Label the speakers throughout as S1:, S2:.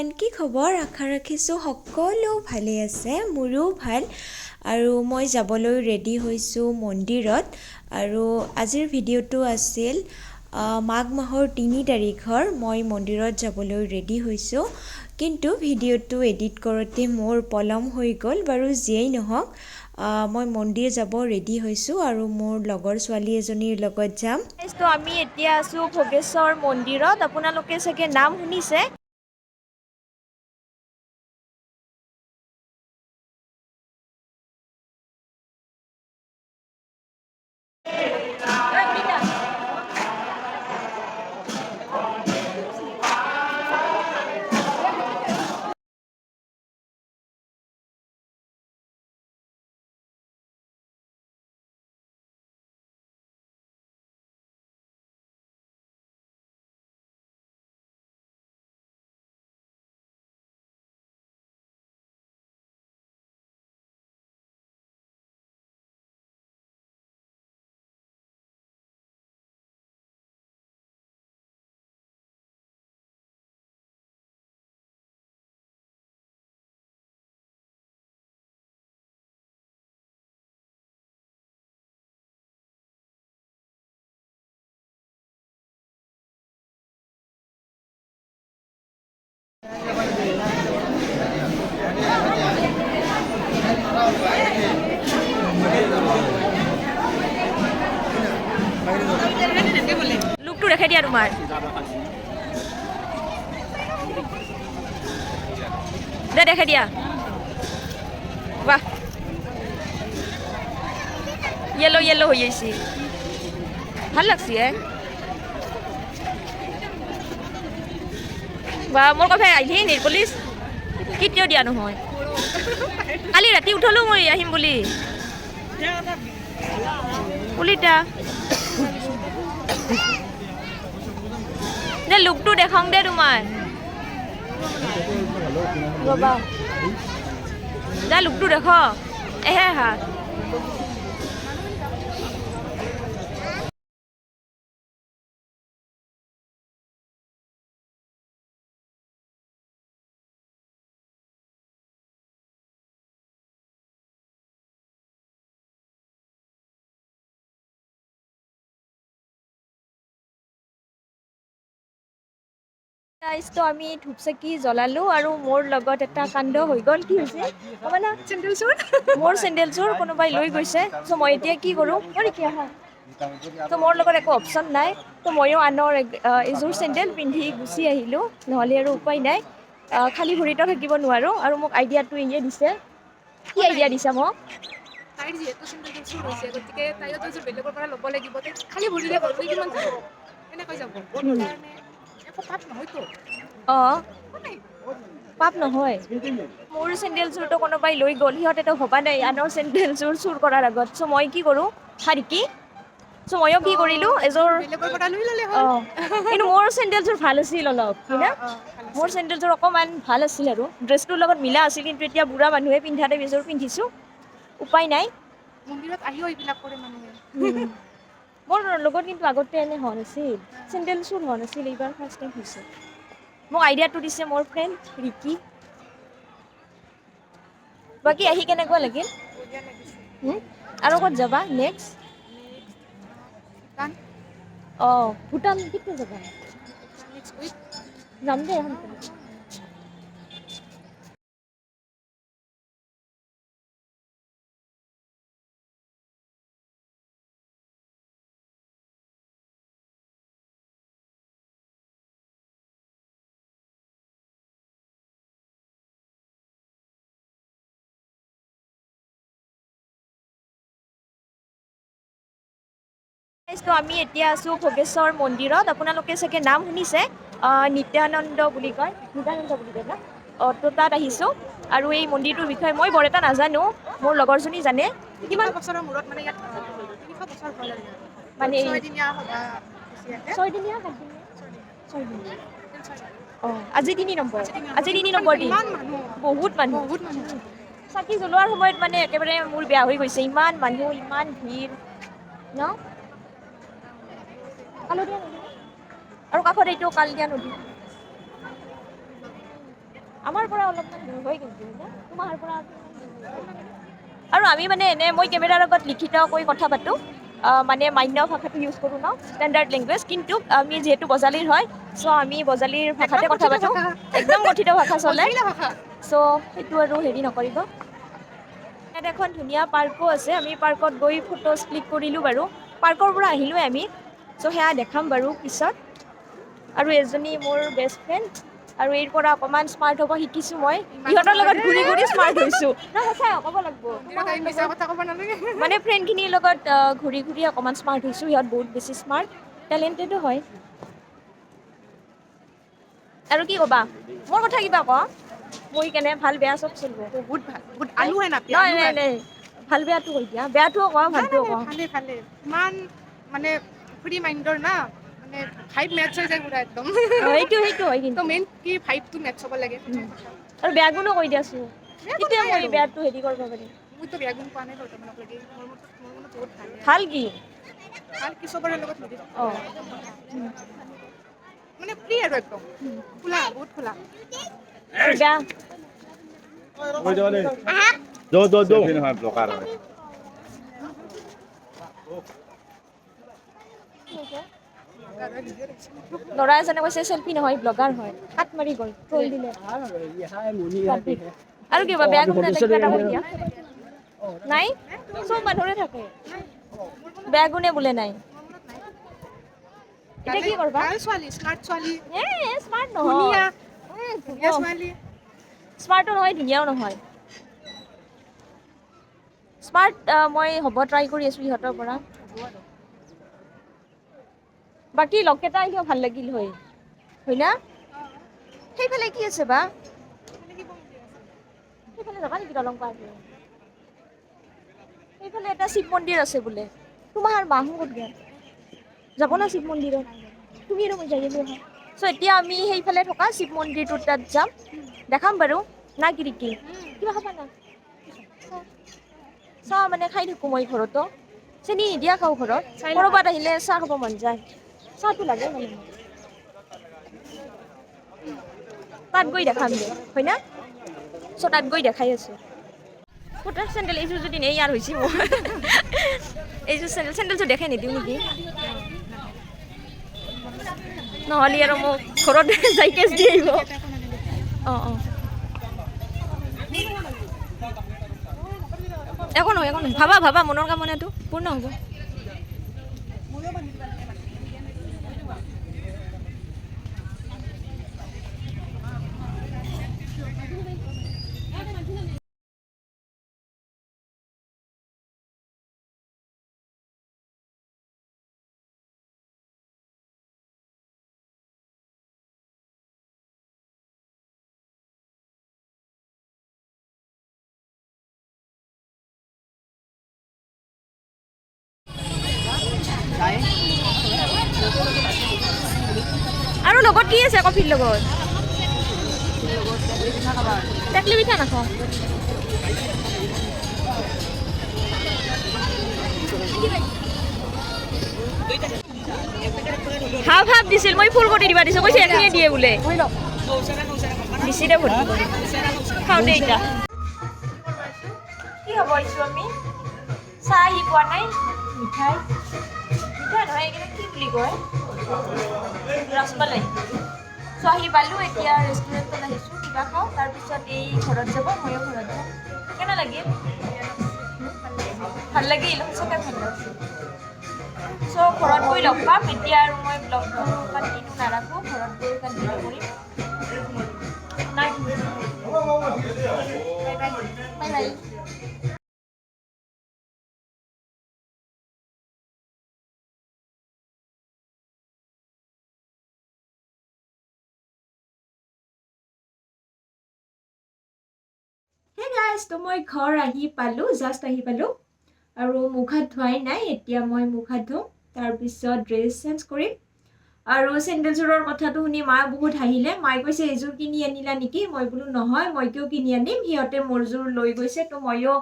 S1: Everyone, কি খবৰ? আশা ৰাখিছোঁ সকলো ভালে আছে, মোৰো ভাল। আৰু মই যাবলৈ ৰেডি হৈছোঁ মন্দিৰত। আৰু আজিৰ ভিডিঅ'টো আছিল মাঘ মাহৰ 3 তাৰিখৰ। মই মন্দিৰত যাবলৈ ৰেডি হৈছোঁ, কিন্তু ভিডিঅ'টো এডিট কৰোঁতে মোৰ পলম হৈ গ'ল। বাৰু যিয়েই নহওক, মই মন্দিৰ যাব ৰেডি হৈছোঁ আৰু মোৰ লগৰ ছোৱালী এজনীৰ লগত যাম। তো আমি এতিয়া আছোঁ ভোগেশ্বৰ মন্দিৰত। আপোনালোকে চাগে নাম শুনিছে। লুকটো দেখাই দিয়া তোমাৰ। দেখাই দিয়া। বাহ, ইয়েলো ইয়েলো হৈ গৈছে, ভাল লাগছে। বা মোৰ কথা আহিলে নেল পলিচ কেতিয়াও দিয়া নহয়। কালি ৰাতি উঠলো মই আহিম বুলি পুলিটা দে লুকটো দেখাওঁ দে তোমাৰ। ৰ'বা দে লুকটো দেখ এহে হা। তো আমি ধূপচাকি জ্বলালোঁ আৰু মোৰ লগত এটা কাণ্ড হৈ গ'ল। কি হৈছে? চেণ্ডেল চোৰ, মোৰ চেণ্ডেল চোৰ কোনোবাই লৈ গৈছে। চ' মই এতিয়া কি কৰোঁ? ত' মোৰ লগত একো অপশ্যন নাই। ত' ময়ো আনৰ এযোৰ চেণ্ডেল পিন্ধি গুচি আহিলোঁ, নহ'লে আৰু উপায় নাই। খালী ভৰিতো থাকিব নোৱাৰোঁ। আৰু মোক আইডিয়াটো ইয়ে দিছে। কি আইডিয়া দিছে মোক?
S2: তাইৰ যিহেতু চেণ্ডেলযোৰ চুৰ হৈছে, গতিকে তাইও এযোৰ বেলেগৰ পৰা ল'ব লাগিব। খালী ভৰিৰে গ'লে কিমান যাব, এনেকৈ যাব। সেইকাৰণে একো পাপ নহয়তো।
S1: অঁ, পাপ নহয়। মোৰ চেণ্ডেলযোৰটো কোনোবাই লৈ গ'ল, সিহঁতেতো ভবা নাই আনৰ চেণ্ডেলযোৰ চুৰ কৰাৰ আগত। চ' মই কি কৰোঁ? শাৰিকি। চ' ময়ো কি কৰিলোঁ, এযোৰ
S2: বেলেগৰ পৰা লৈ ল'লে হ'ল।
S1: অঁ, কিন্তু মোৰ চেণ্ডেলযোৰ ভাল আছিল অলপ, হয়নে? মোৰ চেণ্ডেলযোৰ অকণমান ভাল আছিল আৰু ড্ৰেছটোৰ লগত মিলা আছিল। কিন্তু এতিয়া বুঢ়া মানুহে পিন্ধাতে এযোৰ পিন্ধিছোঁ, উপায় নাই।
S2: মন্দিৰত আহিও এইবিলাক কৰে মানুহে।
S1: মোৰ লগত কিন্তু আগতে এনে হোৱা নাছিল, চেণ্ডেল চুৰ হোৱা নাছিল। এইবাৰ ফাৰ্ষ্ট টাইম হৈছে। মোক আইডিয়াটো দিছে মোৰ ফ্ৰেণ্ড ৰিকি। বাকী আহি কেনেকুৱা লাগিল?
S2: বঢ়িয়া লাগিছে।
S1: আৰু ক'ত যাবা নেক্সট?
S2: ভূটান।
S1: অঁ, ভূটান কেতিয়া যাবা?
S2: Next week.
S1: যাম দে। তো আমি এতিয়া আছোঁ ভোগেশ্বৰ মন্দিৰত। আপোনালোকে চাগে নাম শুনিছে, নিত্যানন্দ বুলি কয়। নিত্যানন্দ বুলি কয় ন? অঁ, তো তাত আহিছোঁ। আৰু এই মন্দিৰটোৰ বিষয়ে মই বৰ এটা নাজানো, মোৰ লগৰজনী জানে।
S2: কিমান বছৰৰ মূৰত মানে ইয়াত 300 বছৰ হ'ল আৰু
S1: মানে
S2: 6 দিনীয়া সভা হৈছে ইয়াতে।
S1: 6 দিনীয়া 7 দিনীয়া 6 দিনীয়া। অঁ, আজি 3 নম্বৰ। আজি 3
S2: কিন্তু
S1: নম্বৰ দিন।
S2: ইমান মানুহ,
S1: বহুত মানুহ।
S2: বহুত মানুহ।
S1: চাকি জ্বলোৱাৰ সময়ত মানে একেবাৰে মোৰ বেয়া হৈ গৈছে। ইমান মানুহ, ইমান ভিৰ ন? কালতীয়া নদী আৰু কাষত এইটো কালতীয়া নদী।
S3: আমাৰ পৰা অলপমান দূৰ হয় কিন্তু তোমাৰ পৰা আৰু আমি মানে এনে মই কেমেৰাৰ আগত লিখিতকৈ কথা পাতোঁ মানে মান্য ভাষাটো ইউজ কৰোঁ ন ষ্টেণ্ডাৰ্ড লেংগুৱেজ কিন্তু আমি যিহেতু বজালীৰ হয় চ' আমি বজালীৰ ভাষাতে কথা পাতোঁ একদম গঠিত ভাষা চলে চ' সেইটো আৰু হেৰি নকৰিব ইয়াত এখন ধুনীয়া পাৰ্কো আছে আমি পাৰ্কত গৈ ফটোজ ক্লিক কৰিলোঁ বাৰু পাৰ্কৰ পৰা আহিলোঁৱে আমি চ' সেয়া দেখাম বাৰু পিছত আৰু এজনী মোৰ বেষ্ট ফ্ৰেণ্ড আৰু এইৰ পৰা অকণমান স্মাৰ্ট হ'ব শিকিছোঁ মই ইহঁতৰ লগত ঘূৰি ঘূৰি স্মাৰ্ট হৈছোঁ সঁচাই ক'ব লাগিব মানে ফ্ৰেণ্ডখিনিৰ লগত ঘূৰি ঘূৰি অকণমান স্মাৰ্ট হৈছোঁ সিহঁত বহুত বেছি স্মাৰ্ট টেলেণ্টেডো হয় আৰু কি ক'বা মোৰ কথা কিবা ক মই কেনে ভাল বেয়া চব চলিব
S2: বহুত ভাল বহুত আলু হয় নাপি
S3: নাই নাই নাই ভাল বেয়াটো কৈ দিয়া বেয়াটোও কোৱা ভালটোও কোৱা
S2: ভালে ভালে ইমান মানে ফ্ৰী মাইণ্ডৰ না মানে ভাইব মেটচ হৈ যায় পুৰা একদম
S3: সেইটো হয় কিন্তু
S2: তো মেইন কি ভাইবটো মেটচ হ'ব লাগে
S3: আৰু বেয়া গুণো কৈ দিয়াচোন সেইটোৱে মই বেয়াটো হেৰি কৰিব পাৰিম
S2: মইতো বেয়া গুণ পোৱা নাই বৰ্তমানলৈকে মোৰ মনত বহুত
S3: ভাল কি
S2: ভাল কি চবৰে লগত মিলি
S3: অঁ
S2: মানে ফ্ৰী আৰু একদম খোলা বহুত খোলা
S3: বেয়া
S4: দো নহয় ব্লকাৰ হয়
S3: ল'ৰা এজনে কৈছে চেল্ফি নহয় ব্লগাৰ হয় কাট মাৰি গ'ল ট্ৰল দিলে আৰু কিবা বেয়া গুণ এটা কিবা এটা কৈ দিয়া নাই চব মানুহৰে থাকে বেয়া গুণে বোলে নাই এতিয়া কি কৰিবা
S2: ভাল ছোৱালী স্মাৰ্ট ছোৱালী
S3: স্মাৰ্ট
S2: ধুনীয়া
S3: নহয়
S2: ধুনীয়া ছোৱালী
S3: স্মাৰ্টো নহয় ধুনীয়াও নহয় স্মাৰ্ট মই হ'ব ট্ৰাই কৰি আছোঁ ইহঁতৰ পৰা বাকী লগকেইটা আহিলেও ভাল লাগিল হয় না সেইফালে কি আছে বা সেইফালে যাবা নেকি দলং পাৰ হৈ সেইফালে এটা শিৱ মন্দিৰ আছে বোলে তোমাৰ মাহো ক'ত গ'ল যাব না শিৱ মন্দিৰত তুমি আৰু মই যাই আহিলোঁ চ' এতিয়া আমি সেইফালে থকা শিৱ মন্দিৰটোৰ তাত যাম দেখাম বাৰু না কি কিবা খাবা না চাহ মানে খাই থাকোঁ মই ঘৰতো চেনি নিদিয়া খাওঁ ঘৰত ক'ৰবাত আহিলে চাহ খাব মন যায় চাহটো লাগে মানে তাত গৈ দেখাম দে হয় না চ' তাত গৈ দেখাই আছোঁ ফুটাৰ চেণ্ডেল এইযোৰ যদি নেই ইয়াৰ হৈছে মোৰ এইযোৰ চেণ্ডেলযোৰ দেখাই নিদিওঁ নেকি নহ'লে আৰু মোক ঘৰত যাই কেছ দি আহিব অঁ একো নহয় ভাবা মনৰ কামনাটো পূৰ্ণ হ'ব আৰু লগত কি আছে কফিৰ লগত টেকলি পিঠা নাখাওঁ হাফ দিছিল মই ফুল কৰি দিবা দিছোঁ কৈছে এখিনিয়ে দিয়ে বোলে দিছিলে ভৰ্তি কৰি খাওঁ দে এতিয়া কি হ'ব আহিছোঁ আমি চাহ আহি পোৱা নাই মিঠাই নহয় এইকেইটা কি বুলি কয় ৰসমলাই চ' আহি পালোঁ এতিয়া ৰেষ্টুৰেণ্টত আহিছোঁ কিবা খাওঁ তাৰপিছত এই ঘৰত যাব ময়ো ঘৰত যাম কেনে লাগিল ভাল লাগিল সঁচাকৈ ভাল লাগিছিল চ' ঘৰত গৈ লগ পাম এতিয়া আৰু মই ব্লগটো কণ্টিনিউ নাৰাখোঁ ঘৰত গৈ কণ্টিনিউ কৰিম নাই বাই বাই তো মই ঘৰ আহি পালোঁ জাষ্ট আহি পালোঁ আৰু মুখ হাত ধোৱাই নাই এতিয়া মই মুখ হাত ধুম তাৰপিছত ড্ৰেছ চেঞ্জ কৰিম আৰু চেণ্ডেলযোৰৰ কথাটো শুনি মায়ে বহুত হাঁহিলে মায়ে কৈছে এইযোৰ কিনি আনিলা নেকি মই বোলো নহয় মই কিয় কিনি আনিম সিহঁতে মোৰযোৰ লৈ গৈছে তো ময়ো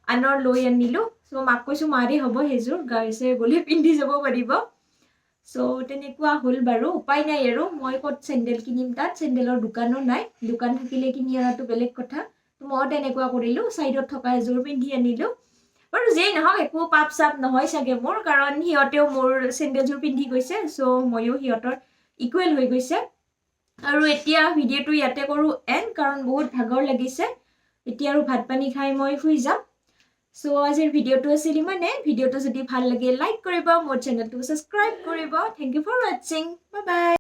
S3: আনৰ লৈ আনিলোঁ চ' মাক কৈছোঁ মাৰে হ'ব সেইযোৰ গাড়ীছে গ'লে পিন্ধি যাব পাৰিব
S1: চ' তেনেকুৱা হ'ল বাৰু উপায় নাই আৰু মই ক'ত চেণ্ডেল কিনিম তাত চেণ্ডেলৰ দোকানো নাই দোকান থাকিলে কিনি অনাটো বেলেগ কথা মই তেনেকুৱা কৰিলোঁ ছাইডত থকা এযোৰ পিন্ধি আনিলোঁ বাৰু যেই নহওক একো পাপ চাপ নহয় চাগে মোৰ কাৰণ সিহঁতেও মোৰ চেণ্ডেলযোৰ পিন্ধি গৈছে চ' ময়ো সিহঁতৰ ইকুৱেল হৈ গৈছে আৰু এতিয়া ভিডিঅ'টো ইয়াতে কৰোঁ এণ্ড কাৰণ বহুত ভাগৰ লাগিছে এতিয়া আৰু ভাত পানী খাই মই শুই যাম চ' আজিৰ ভিডিঅ'টো আছিল ইমানে ভিডিঅ'টো যদি ভাল লাগে লাইক কৰিব মোৰ চেনেলটো ছাবস্ক্ৰাইব কৰিব থেংক ইউ ফৰ ৱাচিং বাই বাই